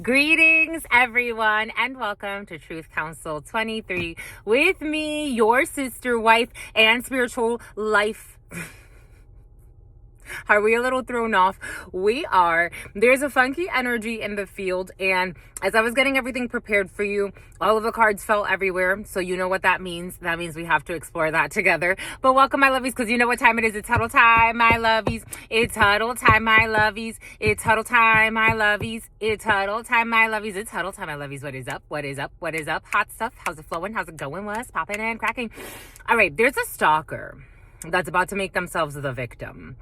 Greetings, everyone, and welcome to Truth Council 23 with me, your sister, wife, and spiritual life. Are we a little thrown off? We are. There's a funky energy in the field, and as I was getting everything prepared for you, all of the cards fell everywhere, so you know what that means. That means we have to explore that together. But welcome, my lovies, because you know what time it is. It's huddle time, my lovies. It's huddle time, my lovies. It's huddle time, my lovies. It's huddle time, my lovies. It's huddle time, my lovies. What is up? What is up? What is up? Hot stuff. How's it flowing? How's it going? What's popping and cracking? All right, there's a stalker that's about to make themselves the victim.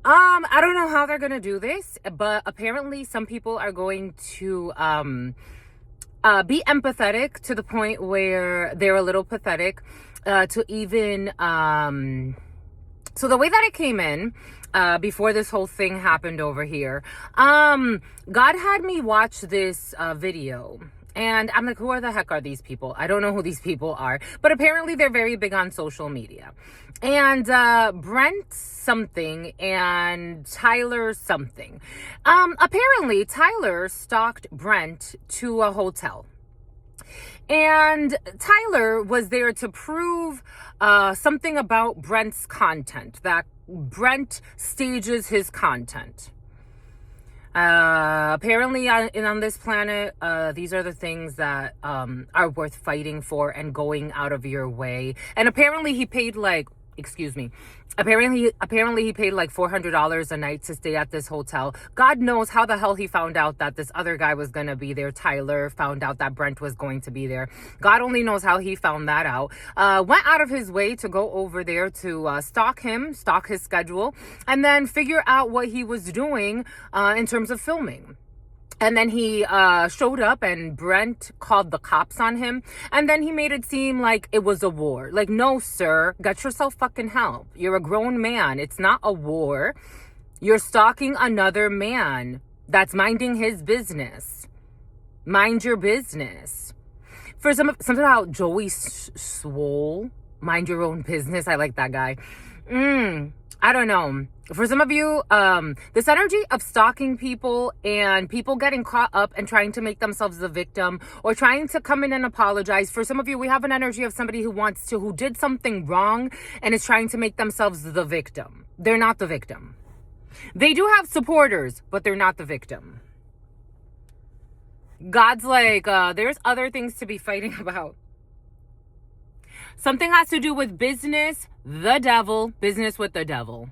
I don't know how they're going to do this, but apparently some people are going to be empathetic to the point where they're a little pathetic to even... So the way that it came in, before this whole thing happened over here, God had me watch this video. And I'm like, who the heck are these people? I don't know who these people are. But apparently they're very big on social media. And Brent something and Tyler something. Apparently Tyler stalked Brent to a hotel. And Tyler was there to prove something about Brent's content, that Brent stages his content. Apparently on this planet, these are the things that are worth fighting for and going out of your way. And apparently he paid apparently he paid like $400 a night to stay at this hotel. God knows how the hell he found out that this other guy was going to be there. Tyler found out that Brent was going to be there. God only knows how he found that out. Went out of his way to go over there to stalk him, stalk his schedule, and then figure out what he was doing in terms of filming. And then he showed up and Brent called the cops on him. And then he made it seem like it was a war. Like, no, sir, get yourself fucking help. You're a grown man. It's not a war. You're stalking another man that's minding his business. Mind your business. For something about Joey Swole, mind your own business. I like that guy. I don't know. For some of you, this energy of stalking people and people getting caught up and trying to make themselves the victim or trying to come in and apologize. For some of you, we have an energy of somebody who did something wrong and is trying to make themselves the victim. They're not the victim. They do have supporters, but they're not the victim. God's like, there's other things to be fighting about. Something has to do with business, the devil, business with the devil.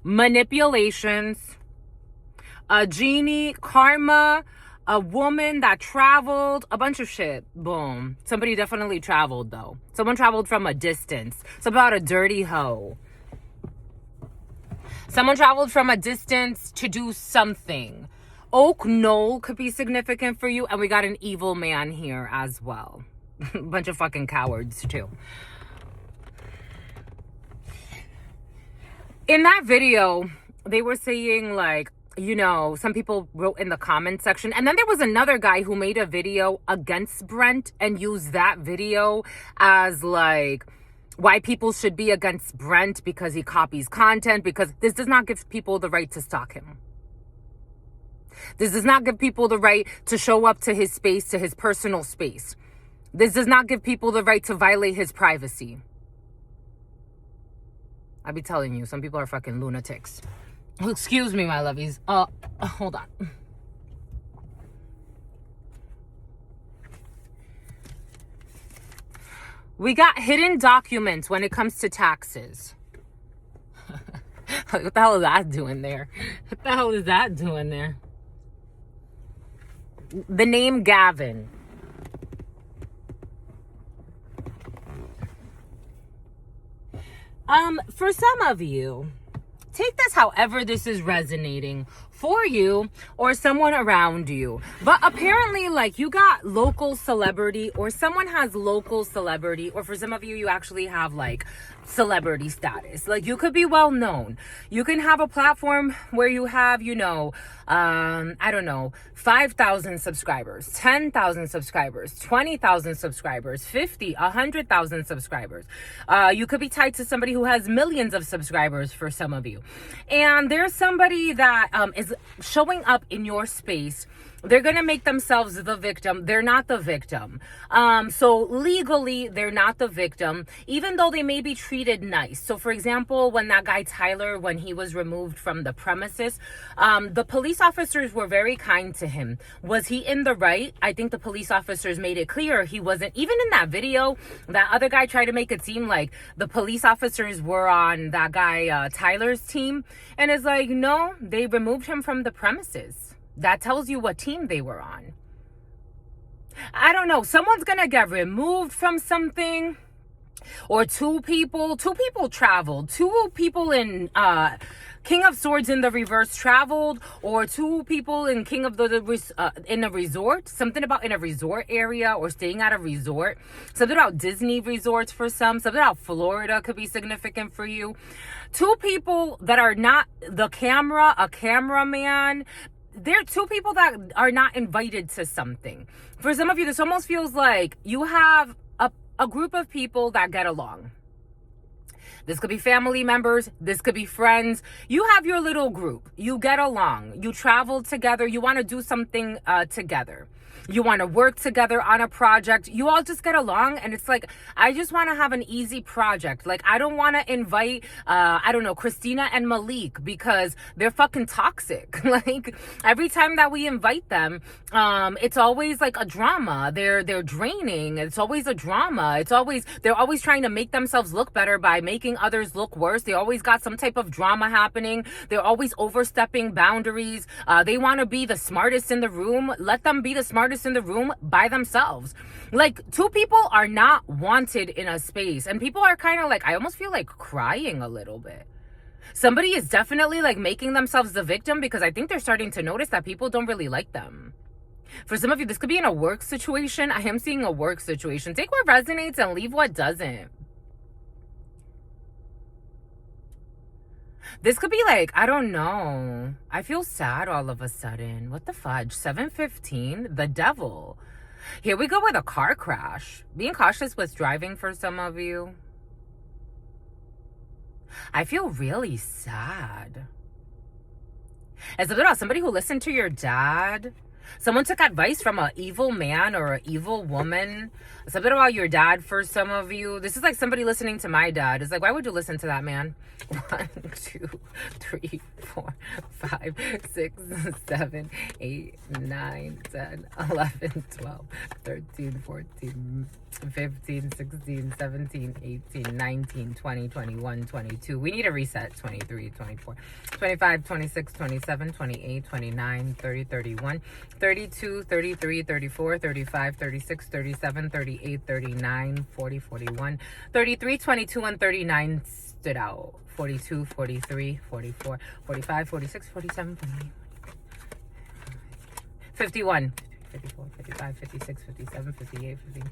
Manipulations, a genie, karma, a woman that traveled, a bunch of shit. Boom. Somebody definitely traveled though. Someone traveled from a distance. It's about a dirty hoe. Someone traveled from a distance to do something. Oak Knoll could be significant for you. And we got an evil man here as well. A bunch of fucking cowards too. In that video, they were saying like, you know, some people wrote in the comment section. And then there was another guy who made a video against Brent and used that video as like why people should be against Brent because he copies content, because this does not give people the right to stalk him. This does not give people the right to show up to his space, to his personal space. This does not give people the right to violate his privacy. I be telling you, some people are fucking lunatics. Excuse me, my lovies. Hold on. We got hidden documents when it comes to taxes. What the hell is that doing there? What the hell is that doing there? The name Gavin. For some of you, take this however this is resonating for you or someone around you. But apparently, like, you got local celebrity or someone has local celebrity, or for some of you, you actually have like celebrity status. Like, you could be well known. You can have a platform where you have, you know, I don't know, 5,000 subscribers, 10,000 subscribers, 20,000 subscribers, 50, 100,000 subscribers. You could be tied to somebody who has millions of subscribers for some of you. And there's somebody that is is showing up in your space, they're going to make themselves the victim. They're not the victim. So legally, they're not the victim, even though they may be treated nice. So for example, when that guy Tyler, when he was removed from the premises, the police officers were very kind to him. Was he in the right? I think the police officers made it clear he wasn't. Even in that video, that other guy tried to make it seem like the police officers were on that guy Tyler's team. And it's like, no, they removed him from the premises. That tells you what team they were on. I don't know. Someone's going to get removed from something. Or two people traveled. Two people in King of Swords in the reverse traveled. Or two people in King of the in a resort. Something about in a resort area or staying at a resort. Something about Disney resorts for some. Something about Florida could be significant for you. Two people that are not a cameraman. There are two people that are not invited to something. For some of you, this almost feels like you have a group of people that get along. This could be family members. This could be friends. You have your little group. You get along. You travel together. You want to do something together. You want to work together on a project. You all just get along. And it's like, I just want to have an easy project. Like, I don't want to invite, Christina and Malik because they're fucking toxic. Like, every time that we invite them, it's always like a drama. They're draining. It's always a drama. They're always trying to make themselves look better by making others look worse. They always got some type of drama happening. They're always overstepping boundaries. They want to be the smartest in the room. Let them be the smartest in the room by themselves. Like, two people are not wanted in a space, and people are kind of like, I almost feel like crying a little bit. Somebody is definitely like making themselves the victim because I think they're starting to notice that people don't really like them. For some of you, this could be in a work situation. I am seeing a work situation. Take what resonates and leave what doesn't. This could be like, I don't know. I feel sad all of a sudden. What the fudge? 7:15? The devil. Here we go with a car crash. Being cautious with driving for some of you. I feel really sad. It's about somebody who listened to your dad. Someone took advice from an evil man or an evil woman. Something about your dad for some of you. This is like somebody listening to my dad. It's like, why would you listen to that man? 1, 2, 3, 4, 5, 6, 7, 8, 9, 10, 11, 12, 13, 14, 15, 16, 17, 18, 19, 20, 21, 22. We need a reset. 23, 24, 25, 26, 27, 28, 29, 30, 31, 32, 33, 34, 35, 36, 37, 38, 39, 40, 41, 33, 22, and 39 stood out. 42, 43, 44, 45, 46, 47, 48, 51, 54, 55, 56, 57, 58, 59.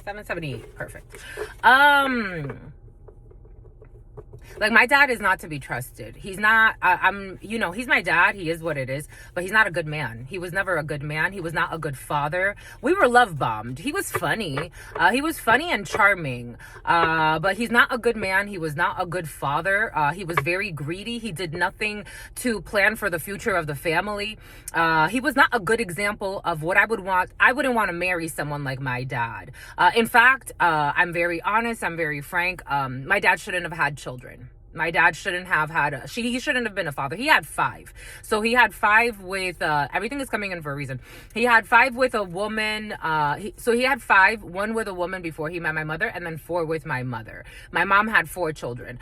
778. Perfect. Like, my dad is not to be trusted. He's not, he's my dad. He is what it is, but he's not a good man. He was never a good man. He was not a good father. We were love bombed. He was funny. He was funny and charming, but he's not a good man. He was not a good father. He was very greedy. He did nothing to plan for the future of the family. He was not a good example of what I would want. I wouldn't want to marry someone like my dad. In fact, I'm very honest. I'm very frank. My dad shouldn't have had children. My dad shouldn't have had he shouldn't have been a father. He had 5. So he had 5 with everything is coming in for a reason. He had 5 with a woman. So he had 5, 1 with a woman before he met my mother, and then 4 with my mother. My mom had 4 children.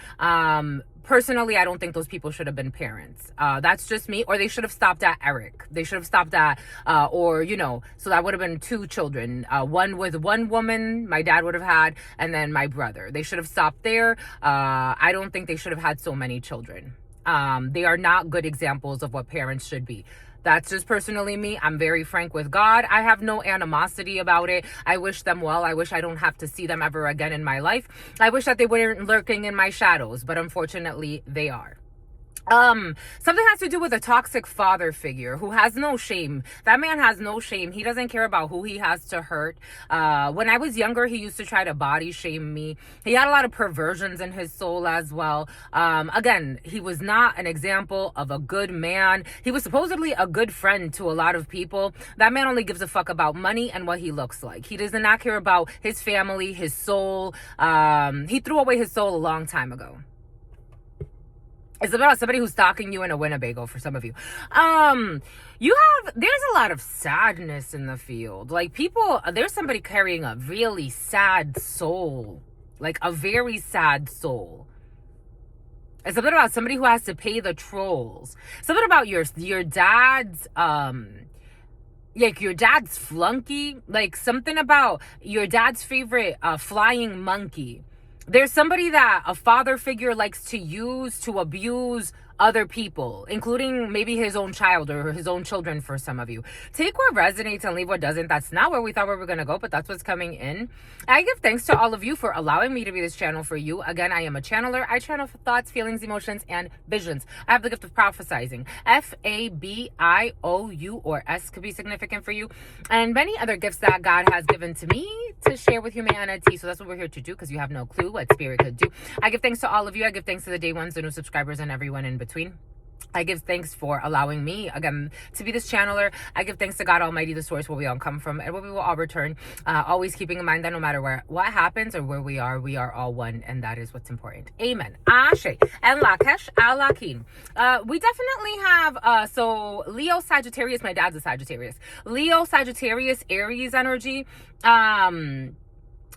Personally, I don't think those people should have been parents. That's just me. Or they should have stopped at Eric. They should have stopped at, so that would have been 2 children. 1 with 1 woman, my dad would have had, and then my brother. They should have stopped there. I don't think they should have had so many children. They are not good examples of what parents should be. That's just personally me. I'm very frank with God. I have no animosity about it. I wish them well. I wish I don't have to see them ever again in my life. I wish that they weren't lurking in my shadows, but unfortunately they are. Something has to do with a toxic father figure who has no shame. That man has no shame. He doesn't care about who he has to hurt. When I was younger, he used to try to body shame me. He had a lot of perversions in his soul as well. Again, he was not an example of a good man. He was supposedly a good friend to a lot of people. That man only gives a fuck about money and what he looks like. He does not care about his family, his soul. He threw away his soul a long time ago. It's about somebody who's stalking you in a Winnebago for some of you. There's a lot of sadness in the field. Like there's somebody carrying a really sad soul. Like a very sad soul. It's a bit about somebody who has to pay the trolls. Something about your dad's, like your dad's flunky. Like something about your dad's favorite flying monkey. There's somebody that a father figure likes to use to abuse other people, including maybe his own child or his own children for some of you. Take what resonates and leave what doesn't. That's not where we thought we were going to go, but that's what's coming in. I give thanks to all of you for allowing me to be this channel for you. Again, I am a channeler. I channel for thoughts, feelings, emotions, and visions. I have the gift of prophesizing. F-A-B-I-O-U or S could be significant for you. And many other gifts that God has given to me to share with humanity. So that's what we're here to do, because you have no clue what spirit could do. I give thanks to all of you. I give thanks to the day ones, the new subscribers, and everyone in between. I give thanks for allowing me, again, to be this channeler. I give thanks to God Almighty, the source where we all come from and where we will all return. Always keeping in mind that no matter what happens or where we are all one, and that is what's important. Amen. Ashe. And Lakesh Alakin. We definitely have, so Leo, Sagittarius, my dad's a Sagittarius. Leo, Sagittarius, Aries energy.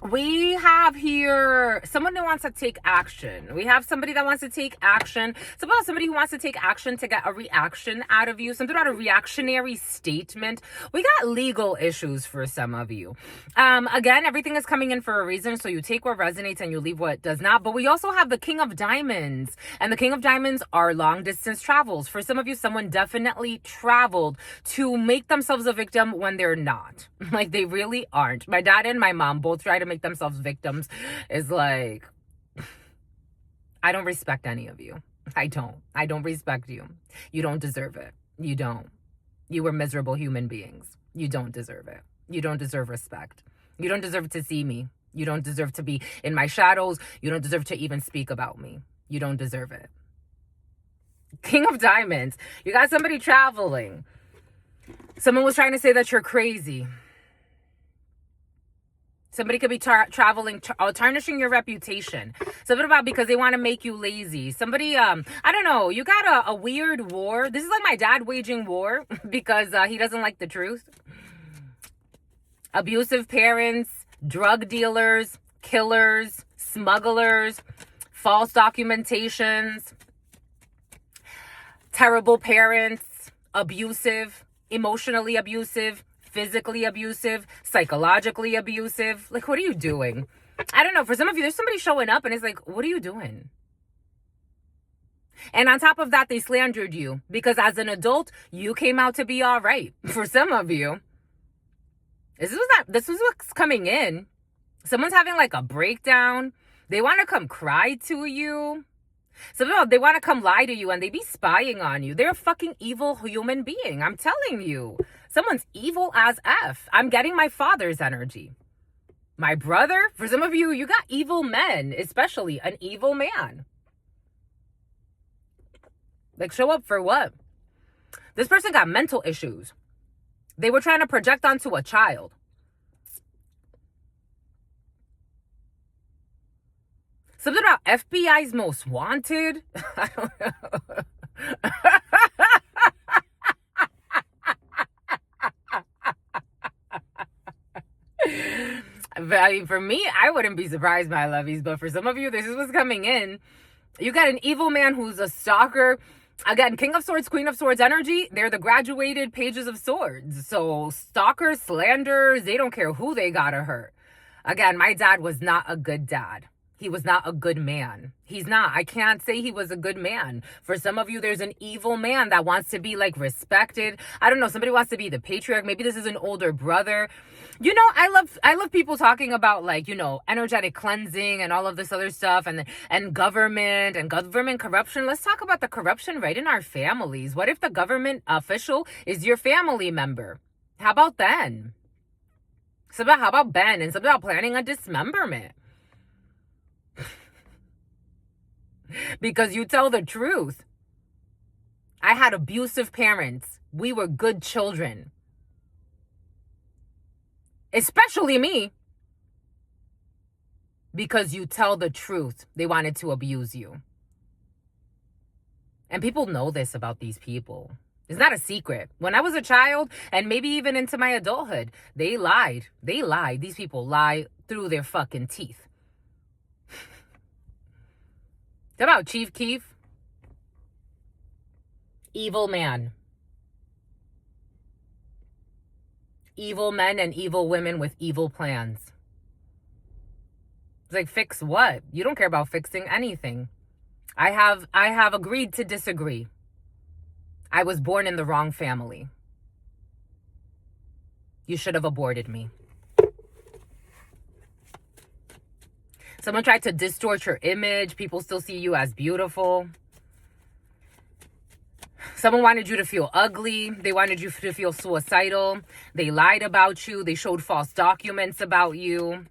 We have here someone who wants to take action. We have somebody that wants to take action. It's about somebody who wants to take action to get a reaction out of you. Something about a reactionary statement. We got legal issues for some of you. Again, everything is coming in for a reason. So you take what resonates and you leave what does not. But we also have the King of Diamonds. And the King of Diamonds are long distance travels. For some of you, someone definitely traveled to make themselves a victim when they're not. Like they really aren't. My dad and my mom both try to make themselves victims. Is like, I don't respect any of you. I don't respect you. You don't deserve it. You don't. You were miserable human beings. You don't deserve it. You don't deserve respect. You don't deserve to see me. You don't deserve to be in my shadows. You don't deserve to even speak about me. You don't deserve it. King of Diamonds. You got somebody traveling. Someone was trying to say that you're crazy. Somebody could be traveling, tarnishing your reputation. Something about because they want to make you lazy. Somebody, I don't know, you got a weird war. This is like my dad waging war because he doesn't like the truth. Abusive parents, drug dealers, killers, smugglers, false documentations, terrible parents, abusive, emotionally abusive, physically abusive, psychologically abusive. Like, what are you doing? I don't know. For some of you, there's somebody showing up and it's like, what are you doing? And on top of that, they slandered you because as an adult, you came out to be all right. For some of you, this is what's coming in. Someone's having like a breakdown. They want to come cry to you. They want to come lie to you and they be spying on you. They're a fucking evil human being. I'm telling you. Someone's evil as F. I'm getting my father's energy. My brother, for some of you, you got evil men, especially an evil man. Like, show up for what? This person got mental issues. They were trying to project onto a child. Something about FBI's most wanted. I don't know. I mean, for me, I wouldn't be surprised, my lovies. But for some of you, this is what's coming in. You got an evil man who's a stalker. Again, King of Swords, Queen of Swords energy. They're the graduated pages of swords. So stalkers, slanderers, they don't care who they gotta hurt. Again, my dad was not a good dad. He was not a good man. He's not. I can't say he was a good man. For some of you, there's an evil man that wants to be like respected. I don't know. Somebody wants to be the patriarch. Maybe this is an older brother. You know, I love people talking about like, you know, energetic cleansing and all of this other stuff and government corruption. Let's talk about the corruption right in our families. What if the government official is your family member? How about then? How about Ben and something about planning a dismemberment? Because you tell the truth. I had abusive parents. We were good children. Especially me. Because you tell the truth. They wanted to abuse you. And people know this about these people. It's not a secret. When I was a child, and maybe even into my adulthood, they lied. They lied. These people lie through their fucking teeth. What about Chief Keef? Evil man. Evil men and evil women with evil plans. It's like, fix what? You don't care about fixing anything. I have agreed to disagree. I was born in the wrong family. You should have aborted me. Someone tried to distort your image. People still see you as beautiful. Someone wanted you to feel ugly. They wanted you to feel suicidal. They lied about you. They showed false documents about you.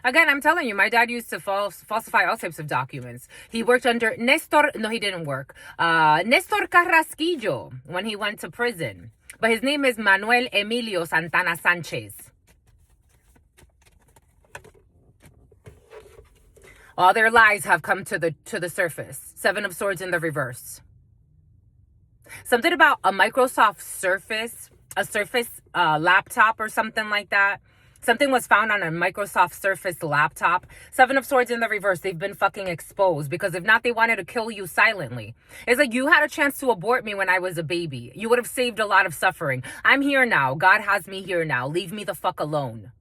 Again, I'm telling you, my dad used to falsify all types of documents. He worked under Nestor. No, he didn't work. Nestor Carrasquillo when he went to prison. But his name is Manuel Emilio Santana Sanchez. All their lies have come to the surface. Seven of Swords in the reverse. Something about a Microsoft Surface, a Surface laptop or something like that. Something was found on a Microsoft Surface laptop. Seven of Swords in the reverse. They've been fucking exposed because if not, they wanted to kill you silently. It's like you had a chance to abort me when I was a baby. You would have saved a lot of suffering. I'm here now. God has me here now. Leave me the fuck alone.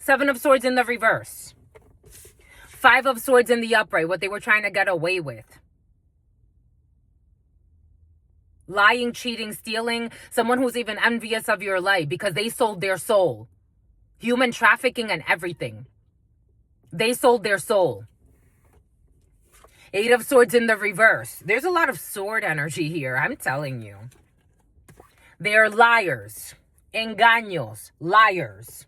Seven of Swords in the reverse. Five of Swords in the upright. What they were trying to get away with. Lying, cheating, stealing. Someone who's even envious of your life because they sold their soul. Human trafficking and everything. They sold their soul. Eight of Swords in the reverse. There's a lot of sword energy here. I'm telling you. They're liars. Engaños. Liars.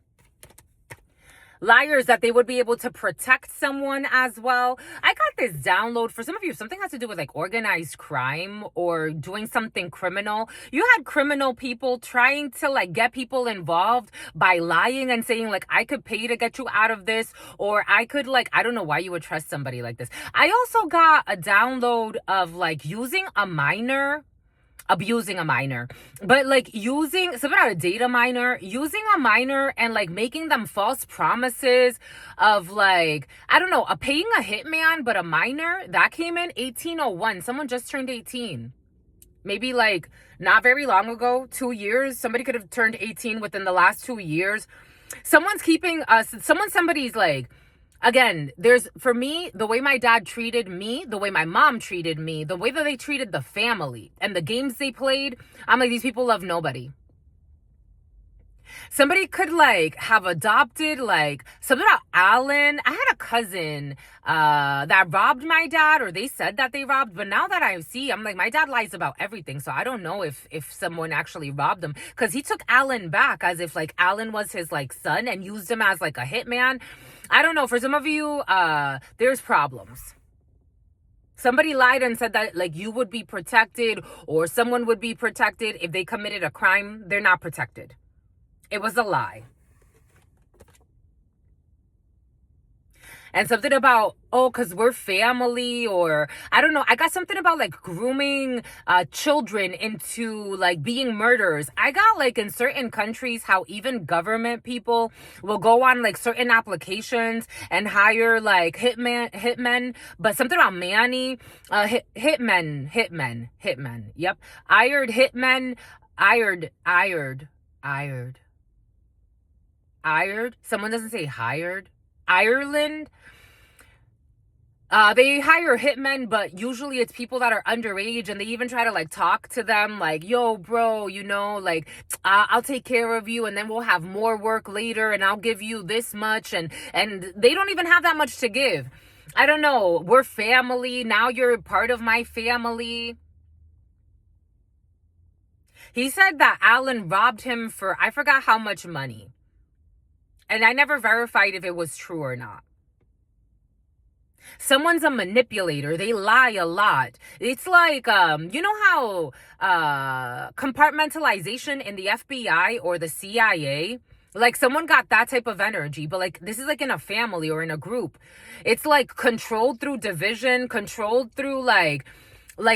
Liars that they would be able to protect someone as well. I got this download for some of you. Something has to do with like organized crime or doing something criminal. You had criminal people trying to like get people involved by lying and saying like, I could pay to get you out of this. Or I could like, I don't know why you would trust somebody like this. I also got a download of like using a minor, abusing a minor, but like using something about a data minor, using a minor and like making them false promises of like, I don't know, paying a hitman, but a minor that came in 1801. Someone just turned 18. Maybe like not very long ago, 2 years. Somebody could have turned 18 within the last 2 years. Someone's keeping us, somebody's like, again, there's, for me, the way my dad treated me, the way my mom treated me, the way that they treated the family and the games they played, I'm like, these people love nobody. Somebody could like have adopted like something about Alan. I had a cousin that robbed my dad, or they said that they robbed, but now that I see, I'm like, my dad lies about everything, so I don't know if someone actually robbed him, because he took Alan back as if like Alan was his like son and used him as like a hitman. I don't know. For some of you, there's problems. Somebody lied and said that like you would be protected or someone would be protected if they committed a crime. They're not protected. It was a lie. And something about, oh, because we're family, or I don't know. I got something about like grooming children into like being murderers. I got like in certain countries how even government people will go on like certain applications and hire like hitmen, but something about Manny, hitmen. Yep. Hired. Someone doesn't say hired. Ireland. They hire hitmen, but usually it's people that are underage, and they even try to like talk to them like, yo, bro, like, I'll take care of you, and then we'll have more work later, and I'll give you this much, and they don't even have that much to give. I don't know. We're family. Now you're part of my family. He said that Alan robbed him for, I forgot how much money. And I never verified if it was true or not. Someone's a manipulator. They lie a lot. It's like, you know how compartmentalization in the FBI or the CIA, like someone got that type of energy, but like this is like in a family or in a group. It's like controlled through division, controlled through like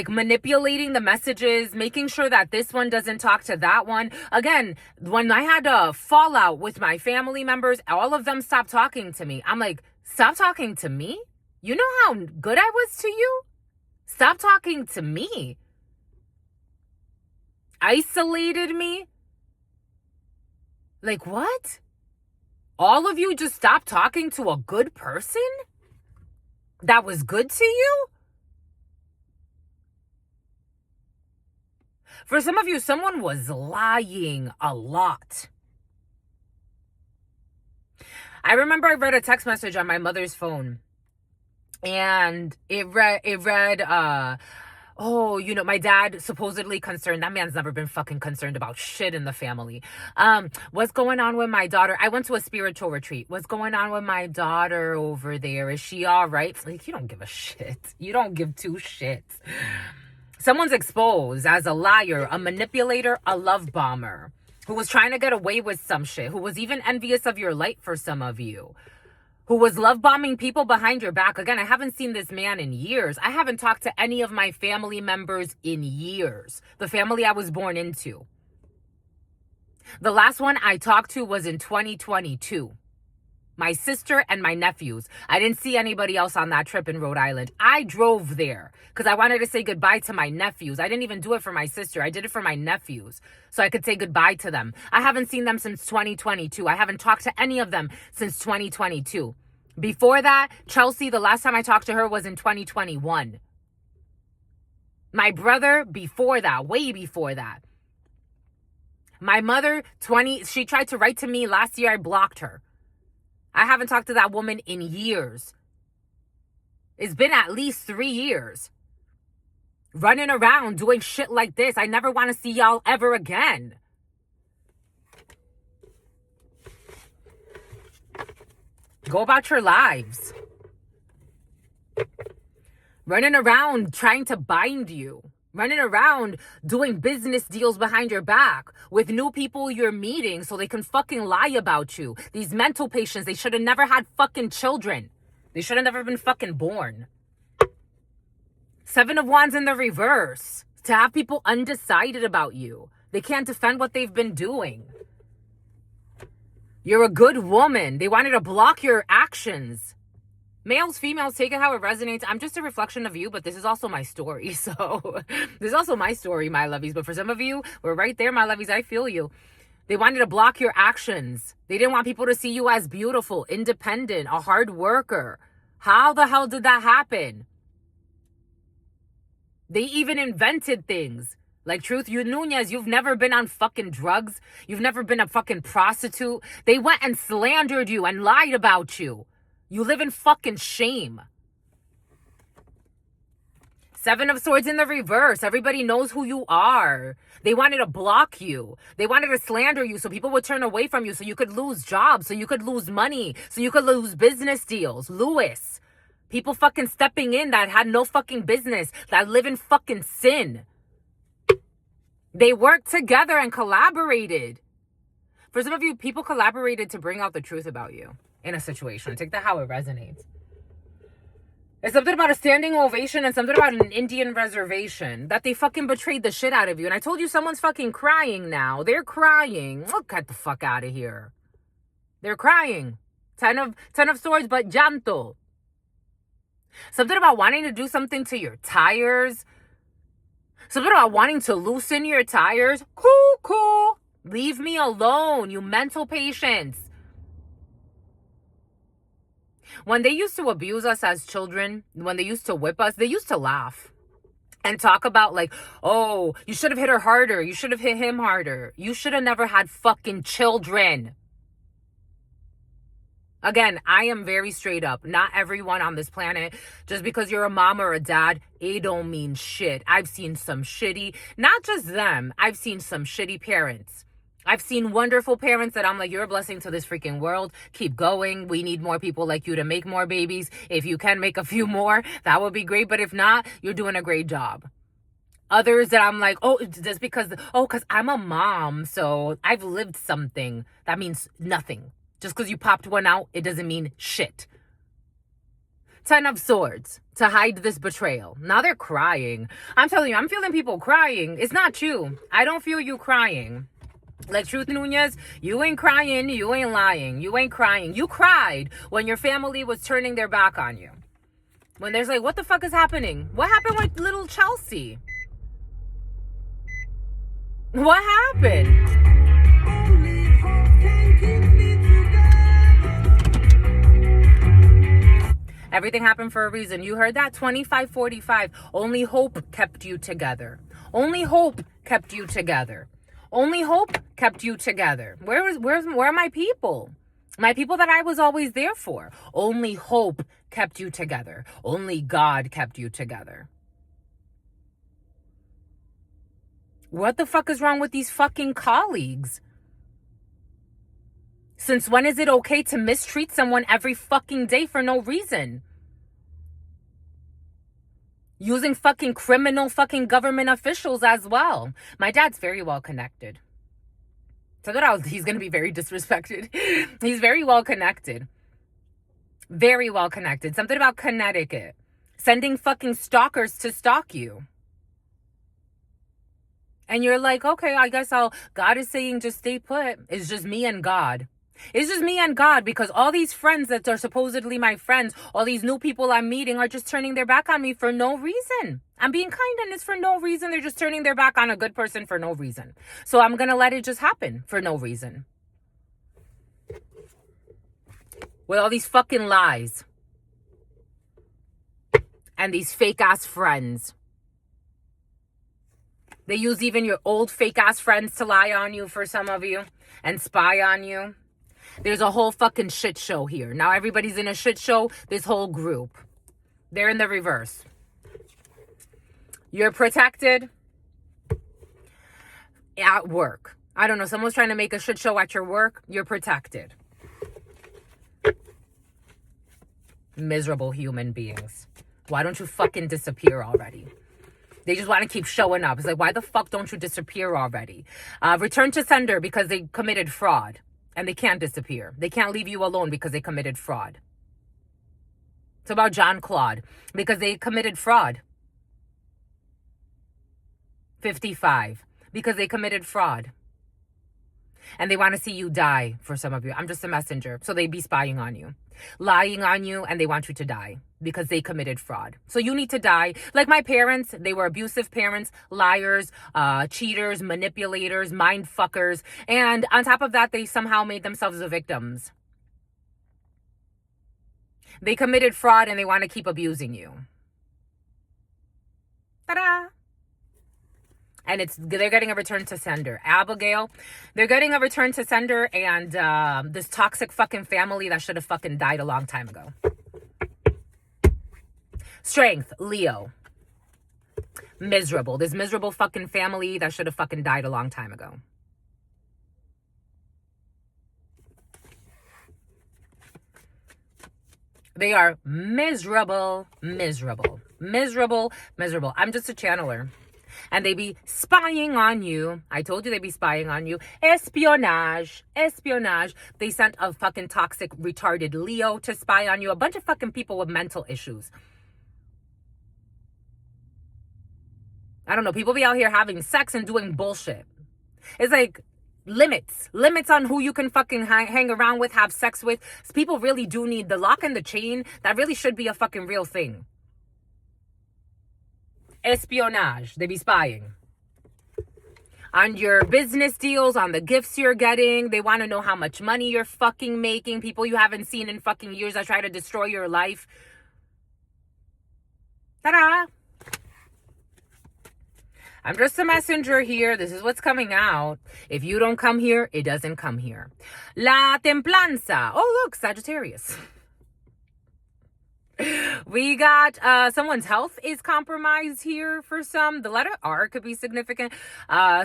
manipulating the messages, making sure that this one doesn't talk to that one. Again, when I had a fallout with my family members, all of them stopped talking to me. I'm like, stop talking to me? You know how good I was to you? Stop talking to me. Isolated me? Like what? All of you just stopped talking to a good person that was good to you? For some of you, someone was lying a lot. I remember I read a text message on my mother's phone. And it read, oh, my dad supposedly concerned. That man's never been fucking concerned about shit in the family. What's going on with my daughter? I went to a spiritual retreat. What's going on with my daughter over there? Is she all right? Like, you don't give a shit. You don't give two shits. Someone's exposed as a liar, a manipulator, a love bomber, who was trying to get away with some shit, who was even envious of your light for some of you, who was love bombing people behind your back. Again, I haven't seen this man in years. I haven't talked to any of my family members in years. The family I was born into. The last one I talked to was in 2022. My sister and my nephews. I didn't see anybody else on that trip in Rhode Island. I drove there because I wanted to say goodbye to my nephews. I didn't even do it for my sister. I did it for my nephews so I could say goodbye to them. I haven't seen them since 2022. I haven't talked to any of them since 2022. Before that, Chelsea, the last time I talked to her was in 2021. My brother, before that, way before that. My mother, she tried to write to me last year. I blocked her. I haven't talked to that woman in years. It's been at least 3 years. Running around doing shit like this. I never want to see y'all ever again. Go about your lives. Running around trying to bind you. Running around doing business deals behind your back with new people you're meeting so they can fucking lie about you. These mental patients, they should have never had fucking children. They should have never been fucking born. 7 of Wands in the reverse. To have people undecided about you. They can't defend what they've been doing. You're a good woman. They wanted to block your actions. Males, females, take it how it resonates. I'm just a reflection of you, but this is also my story. So this is also my story, my lovies. But for some of you, we're right there, my lovies. I feel you. They wanted to block your actions. They didn't want people to see you as beautiful, independent, a hard worker. How the hell did that happen? They even invented things. Like, truth, you Nuñez, you've never been on fucking drugs. You've never been a fucking prostitute. They went and slandered you and lied about you. You live in fucking shame. 7 of Swords in the reverse. Everybody knows who you are. They wanted to block you. They wanted to slander you so people would turn away from you so you could lose jobs, so you could lose money, so you could lose business deals. Lewis. People fucking stepping in that had no fucking business, that live in fucking sin. They worked together and collaborated. For some of you, people collaborated to bring out the truth about you in a situation. Take that how it resonates. There's something about a standing ovation and something about an Indian reservation that they fucking betrayed the shit out of you. And I told you someone's fucking crying now. They're crying. Oh, get the fuck out of here. They're crying. 10 of Swords, but llanto. Something about wanting to do something to your tires. Something about wanting to loosen your tires. Cool. Leave me alone, you mental patients. When they used to abuse us as children, when they used to whip us, they used to laugh and talk about like, oh, you should have hit her harder. You should have hit him harder. You should have never had fucking children. Again, I am very straight up. Not everyone on this planet, just because you're a mom or a dad, it don't mean shit. I've seen some shitty, not just them, I've seen some shitty parents. I've seen wonderful parents that I'm like, you're a blessing to this freaking world. Keep going. We need more people like you to make more babies. If you can make a few more, that would be great. But if not, you're doing a great job. Others that I'm like, oh, just because I'm a mom, so I've lived something. That means nothing. Just because you popped one out, it doesn't mean shit. 10 of Swords to hide this betrayal. Now they're crying. I'm telling you, I'm feeling people crying. It's not you. I don't feel you crying. Like Truth Nuñez, you ain't crying, you ain't lying, you ain't crying. You cried when your family was turning their back on you. When there's like, what the fuck is happening? What happened with little Chelsea? What happened? Everything happened for a reason. You heard that? 2545. Only hope kept you together. Only hope kept you together. Only hope kept you together. Where are my people? My people that I was always there for. Only hope kept you together. Only God kept you together. What the fuck is wrong with these fucking colleagues? Since when is it okay to mistreat someone every fucking day for no reason? Using fucking criminal fucking government officials as well. My dad's very well connected. So that he's going to be very disrespected. He's very well connected. Very well connected. Something about Connecticut. Sending fucking stalkers to stalk you. And you're like, okay, I guess God is saying just stay put. It's just me and God. It's just me and God, because all these friends that are supposedly my friends, all these new people I'm meeting are just turning their back on me for no reason. I'm being kind and it's for no reason. They're just turning their back on a good person for no reason. So I'm going to let it just happen for no reason. With all these fucking lies. And these fake ass friends. They use even your old fake ass friends to lie on you for some of you and spy on you. There's a whole fucking shit show here. Now everybody's in a shit show. This whole group. They're in the reverse. You're protected at work. I don't know. Someone's trying to make a shit show at your work. You're protected. Miserable human beings. Why don't you fucking disappear already? They just want to keep showing up. It's like, why the fuck don't you disappear already? Return to sender because they committed fraud. And they can't disappear. They can't leave you alone because they committed fraud. It's about John Claude. Because they committed fraud. 55. Because they committed fraud. And they want to see you die for some of you. I'm just a messenger. So they be spying on you. Lying on you, and they want you to die. Because they committed fraud. So you need to die. Like my parents, they were abusive parents, liars, cheaters, manipulators, mind fuckers. And on top of that, they somehow made themselves the victims. They committed fraud and they want to keep abusing you. Ta-da! And they're getting a return to sender. Abigail, they're getting a return to sender, and this toxic fucking family that should have fucking died a long time ago. Strength, Leo. Miserable. This miserable fucking family that should have fucking died a long time ago. They are miserable, miserable, miserable, miserable. I'm just a channeler. And they be spying on you. I told you they be spying on you. Espionage. Espionage. They sent a fucking toxic, retarded Leo to spy on you. A bunch of fucking people with mental issues. I don't know. People be out here having sex and doing bullshit. It's like limits. Limits on who you can fucking hang around with, have sex with. People really do need the lock and the chain. That really should be a fucking real thing. Espionage. They be spying. on your business deals, on the gifts you're getting. They want to know how much money you're fucking making. People you haven't seen in fucking years that try to destroy your life. Ta-da! I'm just a messenger here. This is what's coming out. If you don't come here, it doesn't come here. La Templanza. Oh, look, Sagittarius. We got someone's health is compromised here for some. The letter R could be significant.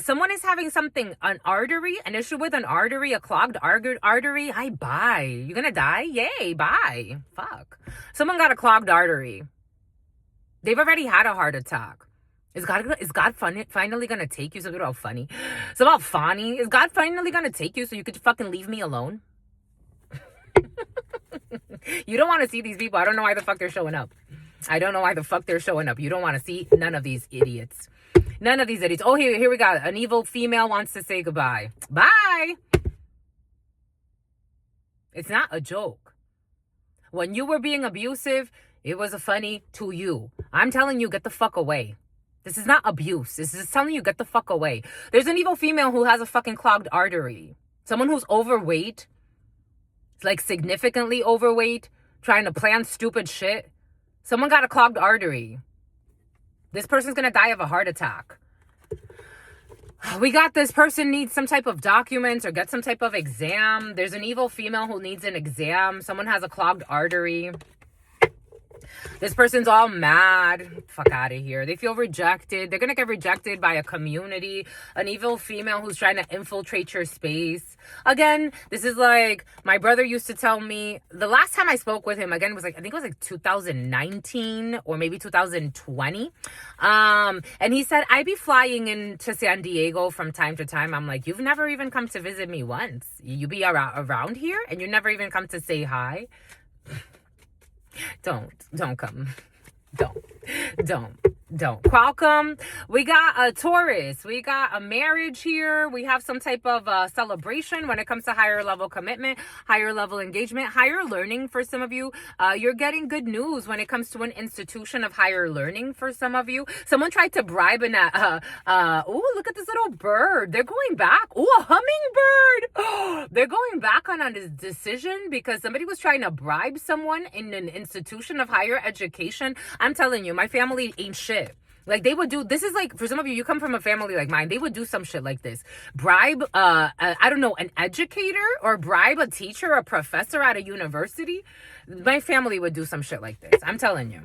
Someone is having something, an artery, an issue with an artery, a clogged artery. Hi, bye. You gonna die? Yay, bye. Fuck. Someone got a clogged artery. They've already had a heart attack. Is God finally gonna take you? Something about funny. It's about funny. Is God finally gonna take you so you could fucking leave me alone? You don't want to see these people. I don't know why the fuck they're showing up. I don't know why the fuck they're showing up. You don't want to see none of these idiots. None of these idiots. Oh, here we got an evil female wants to say goodbye. Bye. It's not a joke. When you were being abusive, it was funny to you. I'm telling you, get the fuck away. This is not abuse. This is telling you, get the fuck away. There's an evil female who has a fucking clogged artery. Someone who's overweight, like significantly overweight, trying to plan stupid shit. Someone got a clogged artery. This person's gonna die of a heart attack. We got this person needs some type of documents or get some type of exam. There's an evil female who needs an exam. Someone has a clogged artery. This person's all mad. Fuck out of here. They feel rejected. They're going to get rejected by a community. An evil female who's trying to infiltrate your space. Again, this is like my brother used to tell me. The last time I spoke with him, again, was like, I think it was like 2019 or maybe 2020. And he said, I be flying into San Diego from time to time. I'm like, you've never even come to visit me once. You be around here and you never even come to say hi. Don't come. Don't. Qualcomm, we got a Taurus. We got a marriage here. We have some type of celebration when it comes to higher level commitment, higher level engagement, higher learning for some of you. You're getting good news when it comes to an institution of higher learning for some of you. Someone tried to bribe oh, look at this little bird. They're going back. Oh, a hummingbird. They're going back on a decision because somebody was trying to bribe someone in an institution of higher education. I'm telling you, my family ain't shit. Like they would do, this is like, for some of you, you come from a family like mine, they would do some shit like this. Bribe, I don't know, an educator or bribe a teacher, a professor at a university. My family would do some shit like this. I'm telling you.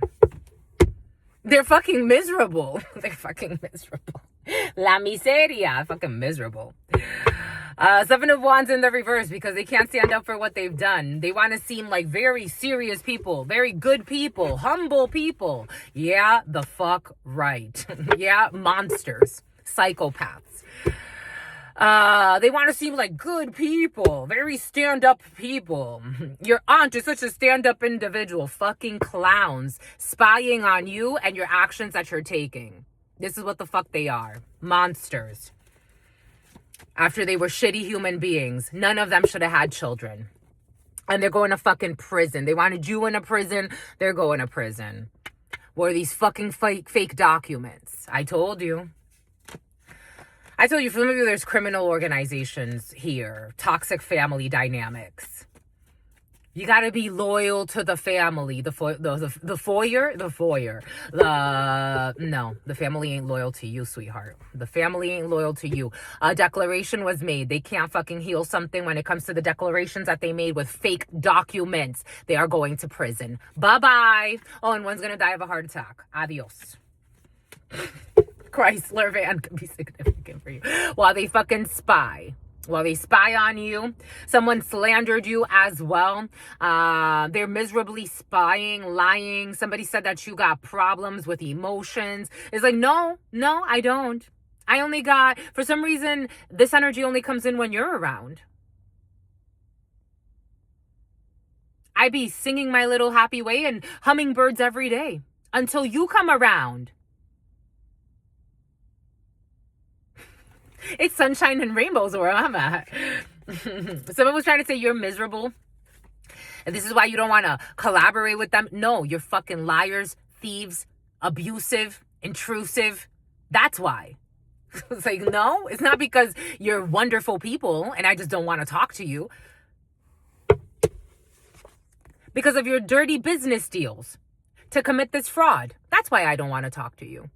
They're fucking miserable. They're fucking miserable. La miseria. Fucking miserable. Seven of Wands in the reverse because they can't stand up for what they've done. They want to seem like very serious people, very good people, humble people. Yeah, the fuck right. Yeah, monsters, psychopaths. They want to seem like good people, very stand-up people. Your aunt is such a stand-up individual. Fucking clowns spying on you and your actions that you're taking. This is what the fuck they are. Monsters. After they were shitty human beings, none of them should have had children. And they're going to fucking prison. They wanted you in a prison. They're going to prison. What are these fucking fake documents? I told you. For some of you, there's criminal organizations here. Toxic family dynamics. You got to be loyal to the family. The foyer. No, the family ain't loyal to you, sweetheart. The family ain't loyal to you. A declaration was made. They can't fucking heal something when it comes to the declarations that they made with fake documents. They are going to prison. Bye-bye. Oh, and one's going to die of a heart attack. Adios. Chrysler van could be significant for you. While they fucking spy. While they spy on you, someone slandered you as well. They're miserably spying, lying. Somebody said that you got problems with emotions. It's like, no, I don't. I only got, for some reason, this energy only comes in when you're around. I be singing my little happy way and hummingbirds every day until you come around. It's sunshine and rainbows where I'm at. Someone was trying to say you're miserable. And this is why you don't want to collaborate with them. No, you're fucking liars, thieves, abusive, intrusive. That's why. It's like, no, it's not because you're wonderful people and I just don't want to talk to you. Because of your dirty business deals to commit this fraud. That's why I don't want to talk to you.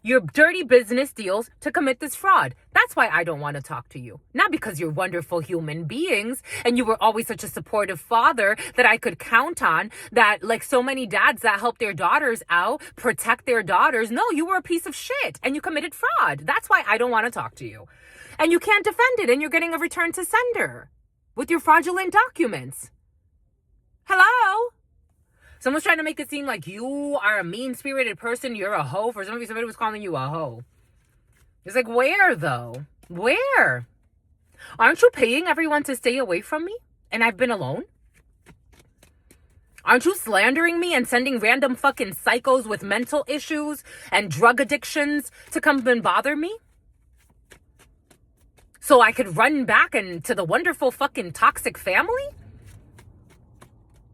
Your dirty business deals to commit this fraud. That's why I don't want to talk to you. Not because you're wonderful human beings and you were always such a supportive father that I could count on, that like so many dads that help their daughters out, protect their daughters. No, you were a piece of shit and you committed fraud. That's why I don't want to talk to you. And you can't defend it and you're getting a return to sender with your fraudulent documents. Hello? Someone's trying to make it seem like you are a mean-spirited person. You're a hoe. For some of you, somebody was calling you a hoe. It's like, where, though? Where? Aren't you paying everyone to stay away from me? And I've been alone? Aren't you slandering me and sending random fucking psychos with mental issues and drug addictions to come and bother me? So I could run back into the wonderful fucking toxic family?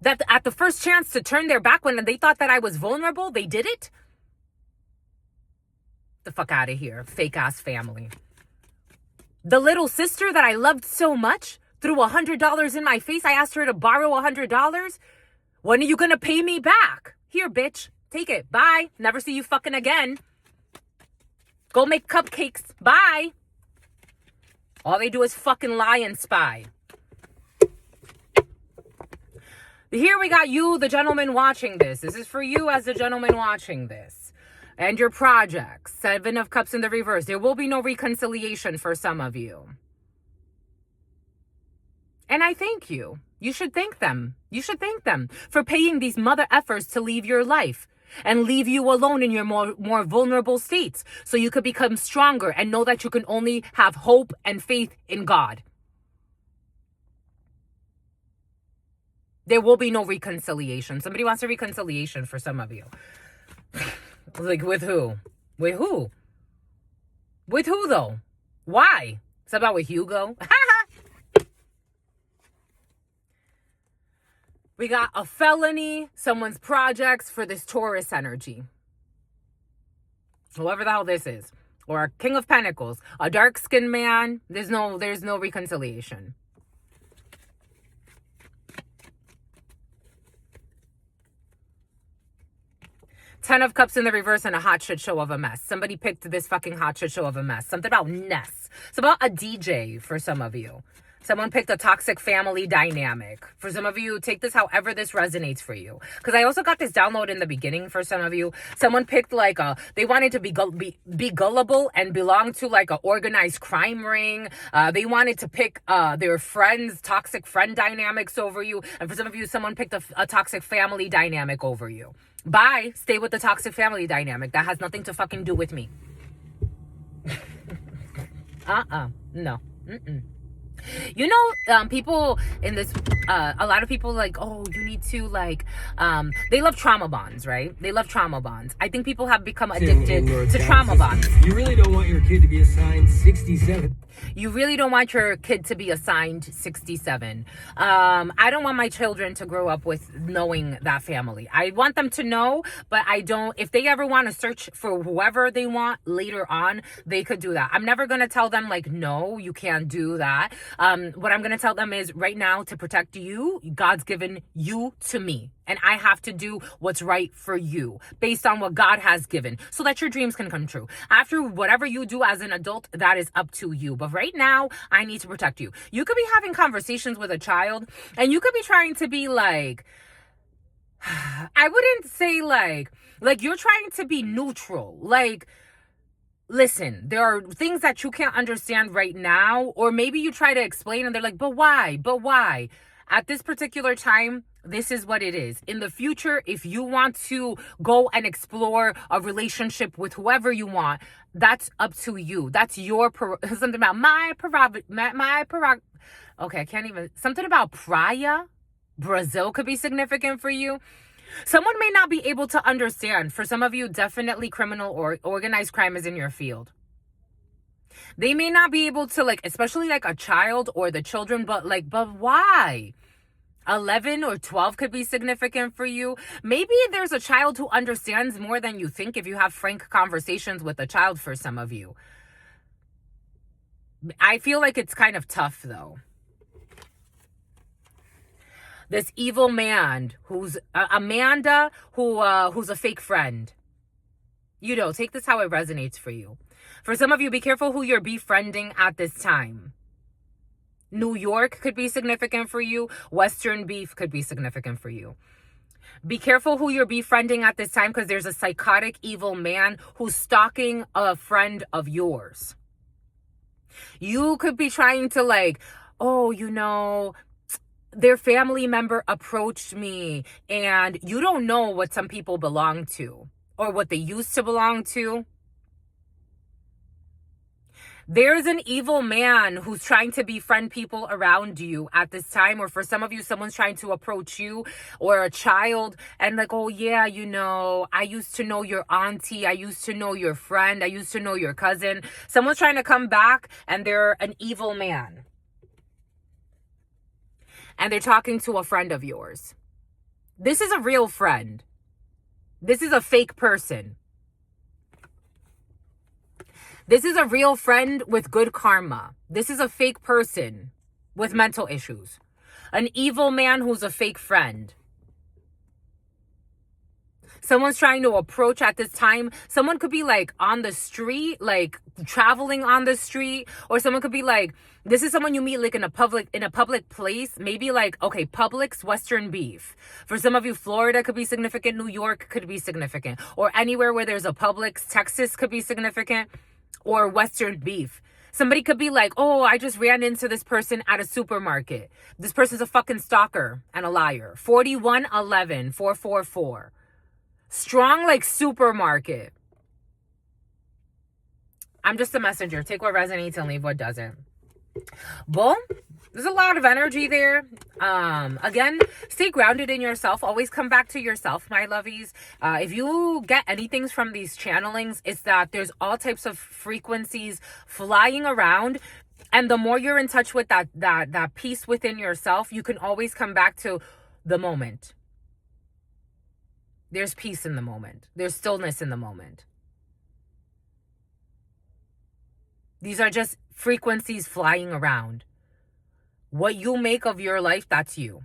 That at the first chance to turn their back when they thought that I was vulnerable, they did it? The fuck out of here, fake ass family. The little sister that I loved so much threw $100 in my face. I asked her to borrow $100. When are you gonna pay me back? Here, bitch, take it. Bye. Never see you fucking again. Go make cupcakes. Bye. All they do is fucking lie and spy. Here we got you, the gentleman watching this. This is for you as the gentleman watching this. And your projects. 7 of Cups in the reverse. There will be no reconciliation for some of you. And I thank you. You should thank them. You should thank them for paying these mother effers to leave your life and leave you alone in your more vulnerable states so you could become stronger and know that you can only have hope and faith in God. There will be no reconciliation. Somebody wants a reconciliation for some of you. Like, with who? With who? With who, though? Why? It's about with Hugo? We got a felony, someone's projects for this Taurus energy. Whoever the hell this is. Or a King of Pentacles. A dark-skinned man. There's no reconciliation. Ten of Cups in the reverse and a hot shit show of a mess. Somebody picked this fucking hot shit show of a mess. Something about Ness. It's about a DJ for some of you. Someone picked a toxic family dynamic. For some of you, take this however this resonates for you. Because I also got this download in the beginning for some of you. Someone picked like they wanted to be gullible and belong to like a organized crime ring. They wanted to pick their friends, toxic friend dynamics over you. And for some of you, someone picked a toxic family dynamic over you. Bye. Stay with the toxic family dynamic. That has nothing to fucking do with me. No. You know, people in this, a lot of people like, oh, you need to like, they love trauma bonds, right? They love trauma bonds. I think people have become addicted to trauma bonds. You really don't want your kid to be assigned 67. You really don't want your kid to be assigned 67. I don't want my children to grow up with knowing that family. I want them to know, but I don't, if they ever want to search for whoever they want later on, they could do that. I'm never going to tell them like, no, you can't do that. What I'm going to tell them is right now, to protect you, God's given you to me. And I have to do what's right for you based on what God has given so that your dreams can come true. After whatever you do as an adult, that is up to you. But right now, I need to protect you. You could be having conversations with a child and you could be trying to be like, I wouldn't say like you're trying to be neutral. Like, listen, there are things that you can't understand right now, or maybe you try to explain and they're like, but why? But why? At this particular time, this is what it is. In the future, if you want to go and explore a relationship with whoever you want, that's up to you. That's your, something about okay, I can't even, something about Praia, Brazil could be significant for you. Someone may not be able to understand. For some of you, definitely criminal or organized crime is in your field. They may not be able to, like, especially like a child or the children, but why? 11 or 12 could be significant for you. Maybe there's a child who understands more than you think if you have frank conversations with a child for some of you. I feel like it's kind of tough though. This evil man who's Amanda, who's a fake friend. You know, take this how it resonates for you. For some of you, be careful who you're befriending at this time. New York could be significant for you. Western beef could be significant for you. Be careful who you're befriending at this time because there's a psychotic evil man who's stalking a friend of yours. You could be trying to like, oh, you know, their family member approached me, and you don't know what some people belong to or what they used to belong to. There's an evil man who's trying to befriend people around you at this time. Or for some of you, someone's trying to approach you or a child and like, oh yeah, you know, I used to know your auntie. I used to know your friend. I used to know your cousin. Someone's trying to come back and they're an evil man. And they're talking to a friend of yours. This is a real friend. This is a fake person. This is a real friend with good karma. This is a fake person with mental issues. An evil man who's a fake friend. Someone's trying to approach at this time. Someone could be like on the street, like traveling on the street, or someone could be like, this is someone you meet like in a public place, maybe like, okay, Publix, Western beef. For some of you, Florida could be significant, New York could be significant, or anywhere where there's a Publix, Texas could be significant, or Western beef. Somebody could be like, oh, I just ran into this person at a supermarket. This person's a fucking stalker and a liar. 4111 444. Strong like supermarket. I'm just a messenger. Take what resonates and leave what doesn't. Boom. There's a lot of energy there. Again, stay grounded in yourself. Always come back to yourself, my lovies. If you get anything from these channelings, it's that there's all types of frequencies flying around. And the more you're in touch with that peace within yourself, you can always come back to the moment. There's peace in the moment. There's stillness in the moment. These are just frequencies flying around. What you make of your life, that's you.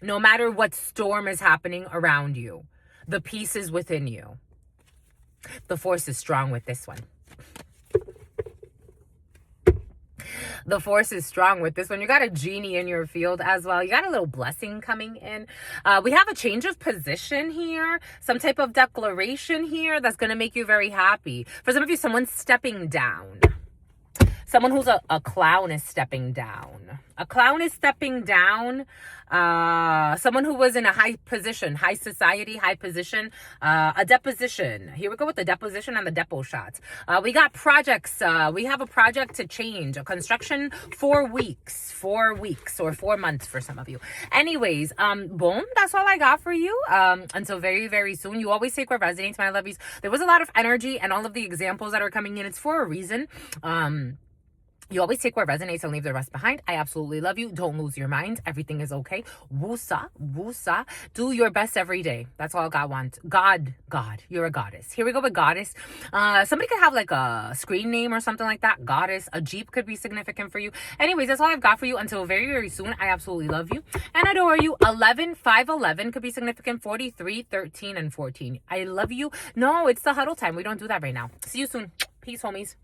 No matter what storm is happening around you, the peace is within you. The force is strong with this one. The force is strong with this one. You got a genie in your field as well. You got a little blessing coming in. We have a change of position here. Some type of declaration here that's going to make you very happy. For some of you, someone's stepping down. Someone who's a clown is stepping down. A clown is stepping down. Someone who was in a high position, high society, high position. A deposition. Here we go with the deposition and the depo shots. We got projects. We have a project to change. A construction 4 weeks. 4 weeks or 4 months for some of you. Anyways, boom. That's all I got for you. Until very, very soon. You always take what resonates, my lovies. There was a lot of energy and all of the examples that are coming in. It's for a reason. You always take what resonates and leave the rest behind. I absolutely love you. Don't lose your mind. Everything is okay. Woosa, woosa. Do your best every day. That's all God wants. God, you're a goddess. Here we go with goddess. Somebody could have like a screen name or something like that. Goddess. A Jeep could be significant for you. Anyways, that's all I've got for you until very, very soon. I absolutely love you and adore you. 11, 5, 11 could be significant. 43, 13, and 14. I love you. No, it's the huddle time. We don't do that right now. See you soon. Peace, homies.